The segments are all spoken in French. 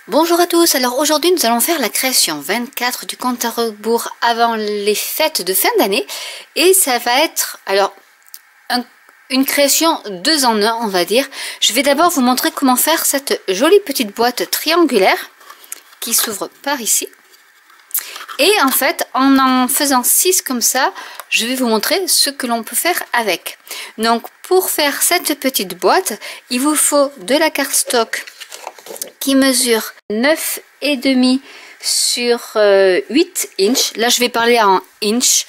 Bonjour à tous, alors aujourd'hui nous allons faire la création 24 du compte à rebours avant les fêtes de fin d'année et ça va être une création 2 en 1 on va dire. Je vais d'abord vous montrer comment faire cette jolie petite boîte triangulaire qui s'ouvre par ici. Et en fait, en faisant 6 comme ça, je vais vous montrer ce que l'on peut faire avec. Donc pour faire cette petite boîte, il vous faut de la cardstock qui mesure 9,5 sur 8 inches. Là je vais parler en inch.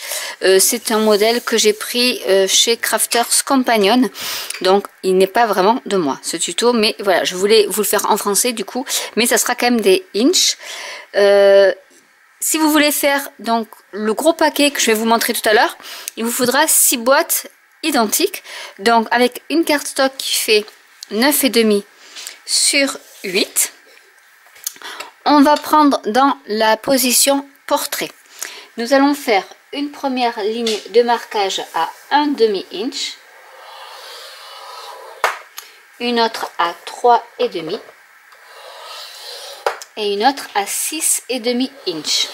C'est un modèle que j'ai pris chez Crafters Companion, donc il n'est pas vraiment de moi ce tuto, mais voilà, je voulais vous le faire en français du coup, mais ça sera quand même des inches. Si vous voulez faire donc le gros paquet que je vais vous montrer tout à l'heure, il vous faudra 6 boîtes identiques, donc avec une cardstock qui fait 9,5 sur 8. On va prendre dans la position portrait. Nous allons faire une première ligne de marquage à 1/2 inch, une autre à 3,5 et une autre à 6,5 inch.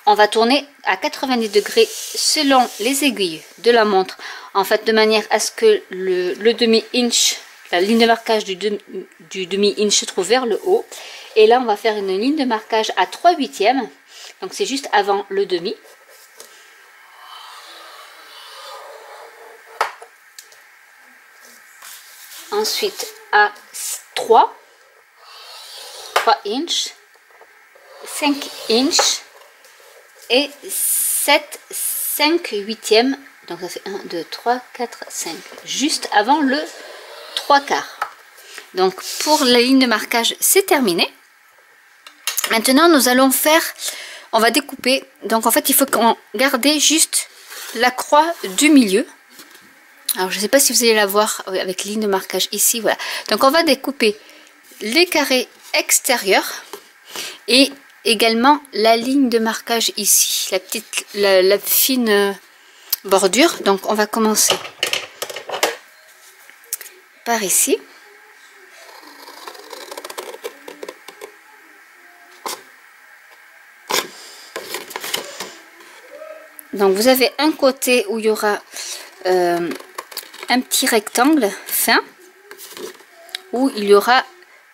On va tourner à 90 degrés selon les aiguilles de la montre, en fait de manière à ce que le demi-inch, la ligne de marquage du demi-inch se trouve vers le haut. Et là on va faire une ligne de marquage à 3/8, donc c'est juste avant le demi. Ensuite à 3 inches, 5 inches et 7 5/8, donc ça fait 1 2 3 4 5, juste avant le 3/4. Donc pour la ligne de marquage c'est terminé. Maintenant nous allons faire, on va découper, donc en fait il faut qu'on garde juste la croix du milieu. Alors je ne sais pas si vous allez la voir avec ligne de marquage ici, voilà. Donc on va découper les carrés extérieurs et également la ligne de marquage ici, la fine bordure. Donc on va commencer par ici. Donc vous avez un côté où il y aura un petit rectangle fin, où il y aura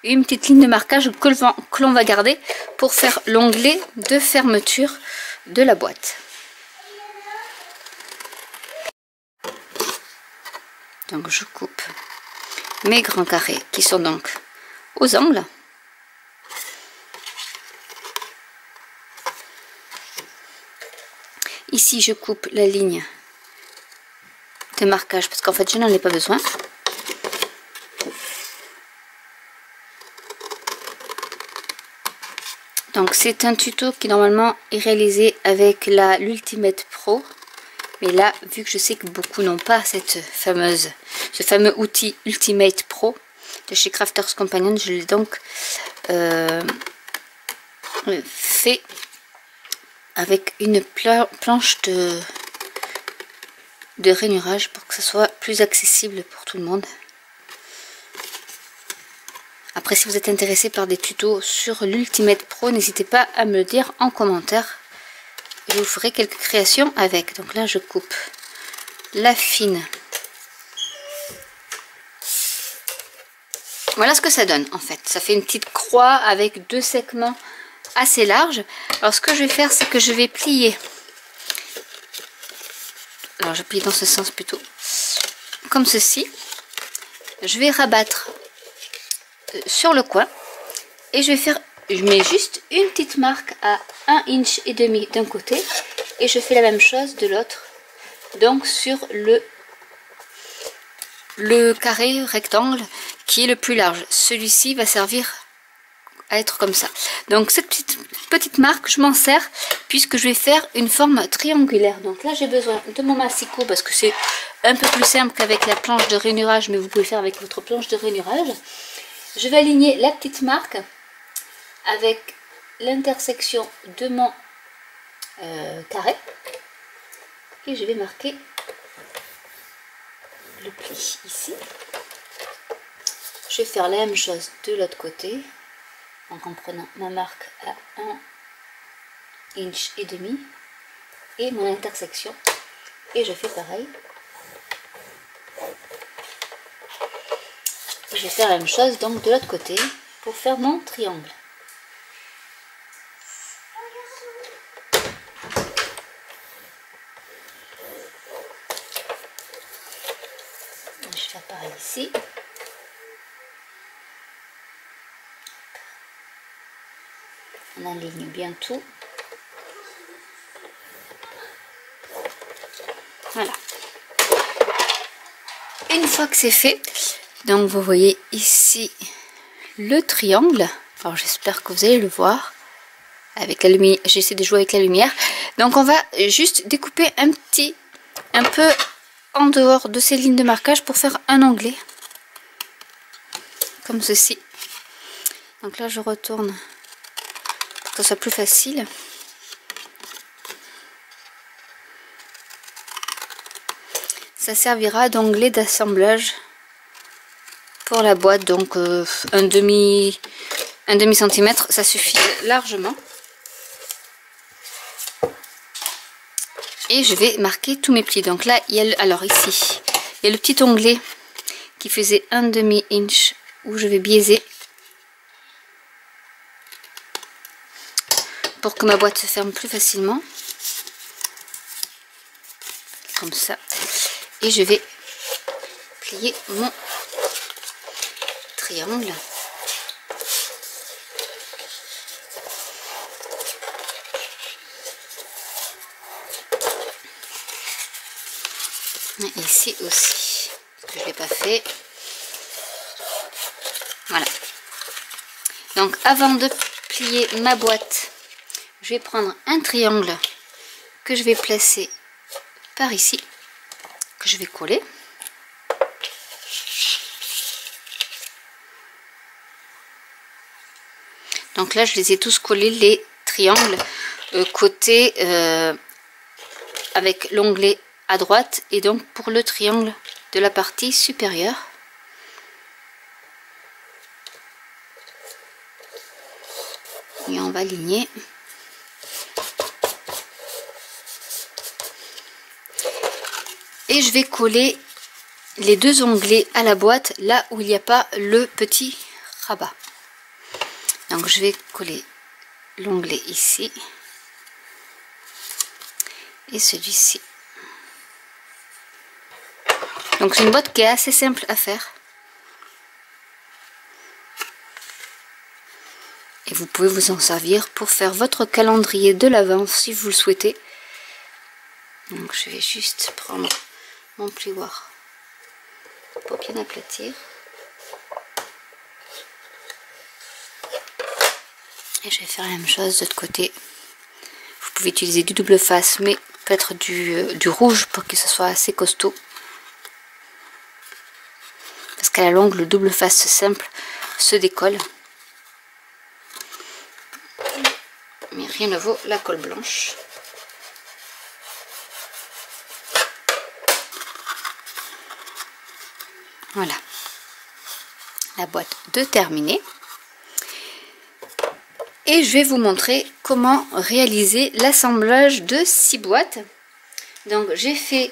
une petite ligne de marquage que l'on va garder pour faire l'onglet de fermeture de la boîte. Donc je coupe mes grands carrés qui sont donc aux angles. Ici je coupe la ligne de marquage parce qu'en fait je n'en ai pas besoin. Donc c'est un tuto qui normalement est réalisé avec l'Ultimate Pro, mais là vu que je sais que beaucoup n'ont pas ce fameux outil Ultimate Pro de chez Crafters Companion, je l'ai donc fait avec une planche de rainurage pour que ce soit plus accessible pour tout le monde. Après, si vous êtes intéressé par des tutos sur l'Ultimate Pro, n'hésitez pas à me le dire en commentaire. Je vous ferai quelques créations avec. Donc là, je coupe la fine. Voilà ce que ça donne en fait. Ça fait une petite croix avec 2 segments assez larges. Alors ce que je vais faire, c'est que je vais plier. Alors je plie dans ce sens plutôt. Comme ceci. Je vais rabattre sur le coin et je mets juste une petite marque à 1,5 inch d'un côté et je fais la même chose de l'autre, donc sur le carré rectangle qui est le plus large. Celui-ci va servir à être comme ça. Donc cette petite marque je m'en sers puisque je vais faire une forme triangulaire. Donc là j'ai besoin de mon massicot parce que c'est un peu plus simple qu'avec la planche de rainurage, mais vous pouvez faire avec votre planche de rainurage. Je vais aligner la petite marque avec l'intersection de mon carré et je vais marquer le pli ici. Je vais faire la même chose de l'autre côté Donc en prenant ma marque à 1,5 inch et mon intersection. Et je fais pareil. Et je vais faire la même chose donc de l'autre côté pour faire mon triangle. Je vais faire pareil ici. On aligne bien tout. Voilà. Une fois que c'est fait, donc vous voyez ici le triangle. Alors j'espère que vous allez le voir avec la lumière. J'essaie de jouer avec la lumière. Donc on va juste découper un peu en dehors de ces lignes de marquage pour faire un onglet comme ceci. Donc là je retourne pour que ce soit plus facile. Ça servira d'onglet d'assemblage pour la boîte, donc un demi centimètre, ça suffit largement. Et je vais marquer tous mes plis. Donc là, il y a alors ici, il y a le petit onglet qui faisait 1/2 inch où je vais biaiser pour que ma boîte se ferme plus facilement. Comme ça. Et je vais plier mon triangle. Et ici aussi, ce que je n'ai pas fait. Voilà. Donc avant de plier ma boîte, je vais prendre un triangle que je vais placer par ici, que je vais coller. Donc là je les ai tous collés, les triangles côté avec l'onglet à droite, et donc pour le triangle de la partie supérieure. Et on va aligner. Et je vais coller les deux onglets à la boîte là où il n'y a pas le petit rabat. Donc je vais coller l'onglet ici et celui-ci. Donc c'est une boîte qui est assez simple à faire. Et vous pouvez vous en servir pour faire votre calendrier de l'Avent si vous le souhaitez. Donc je vais juste prendre mon plioir pour bien aplatir. Et je vais faire la même chose de l'autre côté. Vous pouvez utiliser du double face, mais peut-être du rouge pour que ce soit assez costaud. Parce qu'à la longue, le double face simple se décolle. Mais rien ne vaut la colle blanche. Voilà. La boîte de terminée. Et je vais vous montrer comment réaliser l'assemblage de 6 boîtes. Donc j'ai fait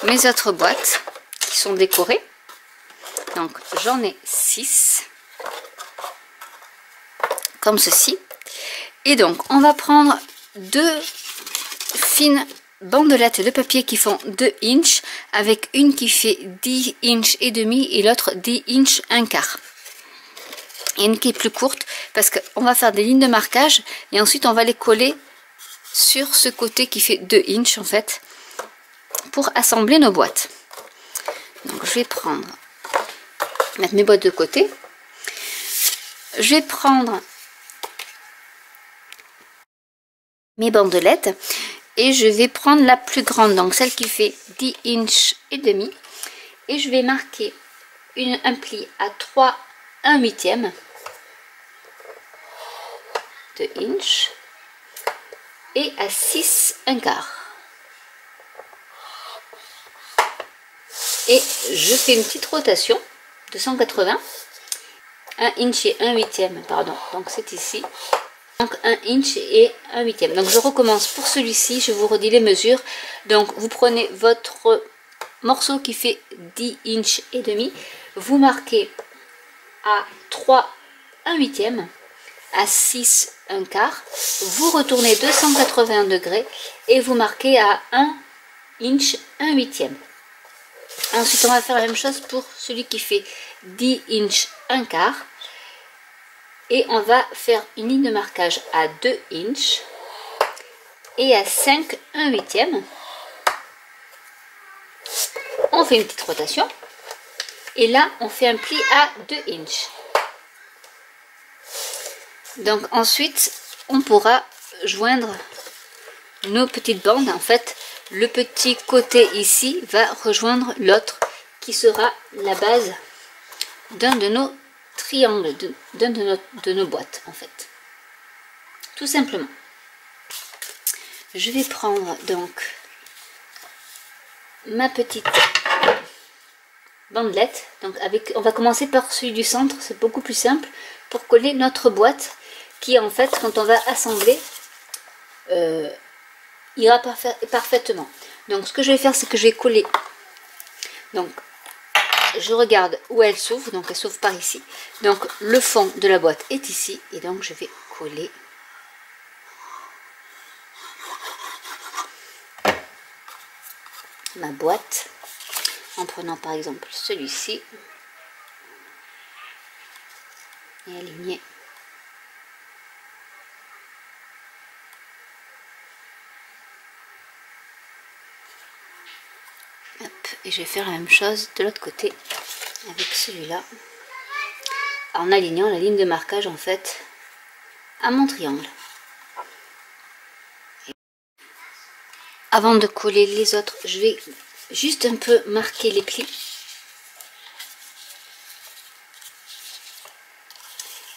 mes autres boîtes qui sont décorées. Donc j'en ai 6. Comme ceci. Et donc on va prendre 2 fines bandelettes de papier qui font 2 inches. Avec une qui fait 10 inches et demi et l'autre 10 inches 1/4. Et une qui est plus courte parce qu'on va faire des lignes de marquage et ensuite on va les coller sur ce côté qui fait 2 inches en fait pour assembler nos boîtes. Donc je vais mettre mes boîtes de côté. Je vais prendre mes bandelettes et je vais prendre la plus grande, donc celle qui fait 10 inches et demi, et je vais marquer un pli à 3 1/8 de inch et à 6 1/4, et je fais une petite rotation de 180 1 inch et 1/8, pardon. Donc c'est ici. Donc 1 inch et 1/8. Donc je recommence pour celui-ci, je vous redis les mesures. Donc vous prenez votre morceau qui fait 10 inch et demi, vous marquez à 3 1/8, à 6 1/4, vous retournez 280 degrés et vous marquez à 1 inch 1/8. Ensuite on va faire la même chose pour celui qui fait 10 inch 1/4 et on va faire une ligne de marquage à 2 inch et à 5 1/8. On fait une petite rotation et là on fait un pli à 2 inch. Donc ensuite on pourra joindre nos petites bandes. En fait le petit côté ici va rejoindre l'autre qui sera la base d'un de nos triangles, d'un de nos boîtes en fait, tout simplement. Je vais prendre donc ma petite bandelette. Donc on va commencer par celui du centre, c'est beaucoup plus simple pour coller notre boîte qui en fait quand on va assembler ira parfaitement. Donc ce que je vais faire c'est que je vais coller, donc je regarde où elle s'ouvre, donc elle s'ouvre par ici, donc le fond de la boîte est ici et donc je vais coller ma boîte en prenant par exemple celui-ci et aligner. Hop, et je vais faire la même chose de l'autre côté avec celui-là en alignant la ligne de marquage en fait à mon triangle. Avant de coller les autres, je vais juste un peu marquer les plis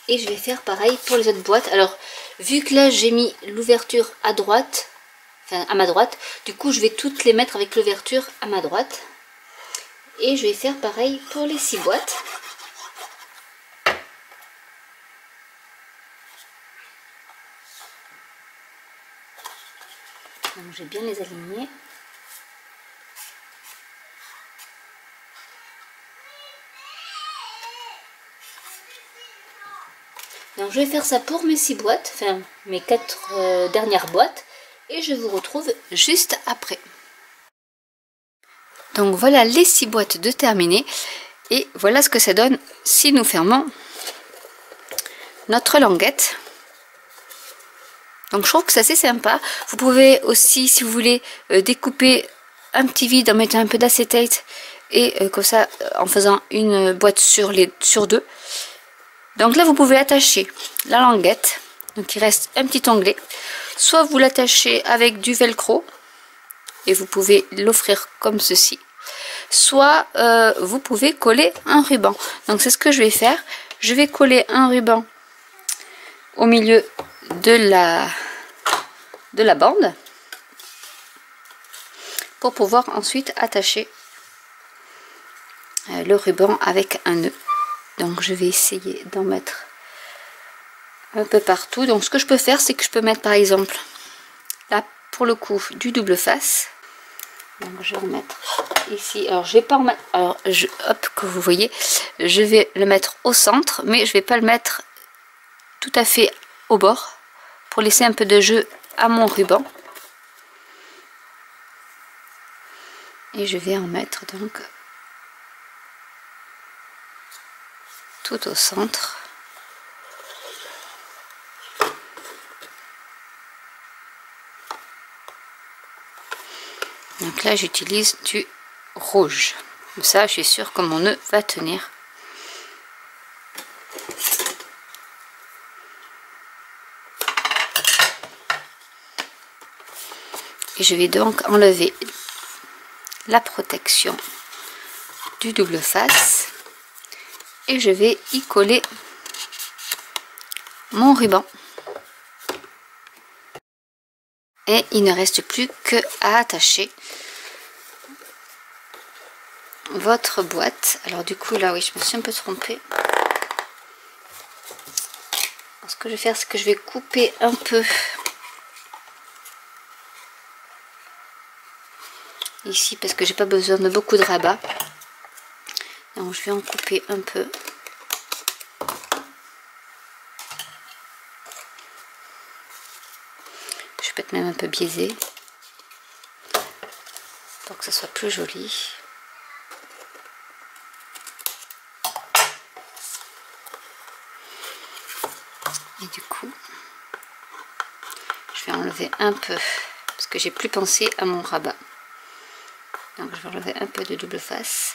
et je vais faire pareil pour les autres boîtes. Alors vu que là j'ai mis l'ouverture à droite, enfin à ma droite, du coup je vais toutes les mettre avec l'ouverture à ma droite et je vais faire pareil pour les 6 boîtes. Donc je vais bien les aligner. Donc je vais faire ça pour mes 6 boîtes, enfin mes 4 dernières boîtes, et je vous retrouve juste après. Donc voilà les 6 boîtes de terminées, et voilà ce que ça donne si nous fermons notre languette. Donc je trouve que c'est assez sympa. Vous pouvez aussi, si vous voulez, découper un petit vide en mettant un peu d'acétate, et comme ça, en faisant une boîte sur 2. Donc là vous pouvez attacher la languette, donc il reste un petit onglet, soit vous l'attachez avec du velcro et vous pouvez l'offrir comme ceci, soit vous pouvez coller un ruban. Donc c'est ce que je vais faire, je vais coller un ruban au milieu de la bande pour pouvoir ensuite attacher le ruban avec un nœud. Donc je vais essayer d'en mettre un peu partout. Donc ce que je peux faire, c'est que je peux mettre par exemple là pour le coup du double face. Donc je vais en mettre ici. Alors je vais pas en mettre, alors hop, que vous voyez, je vais le mettre au centre, mais je vais pas le mettre tout à fait au bord pour laisser un peu de jeu à mon ruban. Et je vais en mettre donc tout au centre. Donc là j'utilise du rouge. Comme ça je suis sûre que mon nœud va tenir. Et je vais donc enlever la protection du double face. Et je vais y coller mon ruban. Et il ne reste plus qu'à attacher votre boîte. Alors du coup là oui je me suis un peu trompée. Alors, ce que je vais faire, c'est que je vais couper un peu ici parce que j'ai pas besoin de beaucoup de rabat. Donc je vais en couper un peu. Je vais peut-être même un peu biaiser pour que ça soit plus joli. Et du coup, je vais enlever un peu parce que j'ai plus pensé à mon rabat. Donc je vais enlever un peu de double face.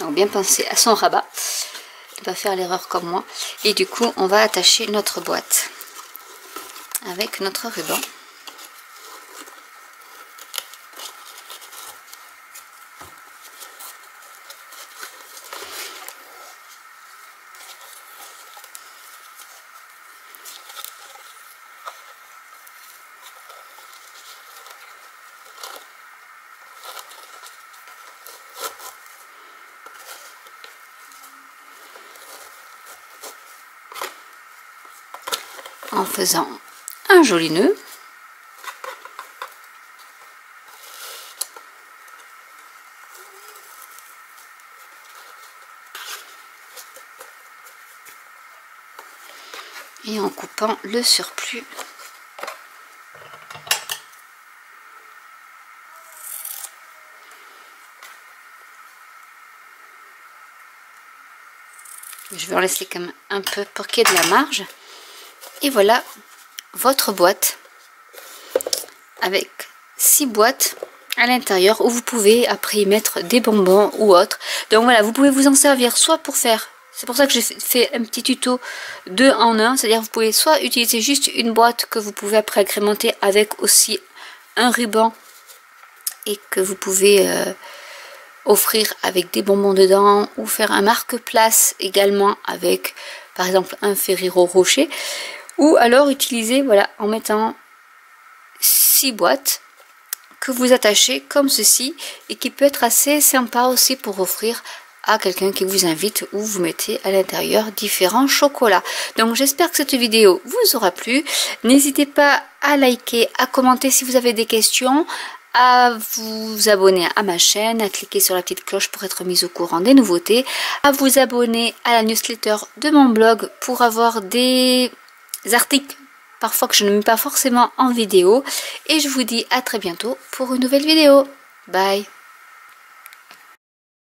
Donc bien penser à son rabat, ne pas faire l'erreur comme moi. Et du coup, on va attacher notre boîte avec notre ruban. En faisant un joli nœud. Et en coupant le surplus. Je vais en laisser quand même un peu pour qu'il y ait de la marge. Et voilà votre boîte avec 6 boîtes à l'intérieur où vous pouvez après y mettre des bonbons ou autre. Donc voilà, vous pouvez vous en servir soit pour faire, c'est pour ça que j'ai fait un petit tuto 2 en 1, c'est-à-dire vous pouvez soit utiliser juste une boîte que vous pouvez après agrémenter avec aussi un ruban et que vous pouvez offrir avec des bonbons dedans, ou faire un marque-place également avec par exemple un Ferrero Rocher, ou alors utiliser, voilà, en mettant 6 boîtes que vous attachez comme ceci et qui peut être assez sympa aussi pour offrir à quelqu'un qui vous invite, ou vous mettez à l'intérieur différents chocolats. Donc j'espère que cette vidéo vous aura plu. N'hésitez pas à liker, à commenter si vous avez des questions, à vous abonner à ma chaîne, à cliquer sur la petite cloche pour être mis au courant des nouveautés, à vous abonner à la newsletter de mon blog pour avoir des articles parfois que je ne mets pas forcément en vidéo. Et je vous dis à très bientôt pour une nouvelle vidéo. Bye!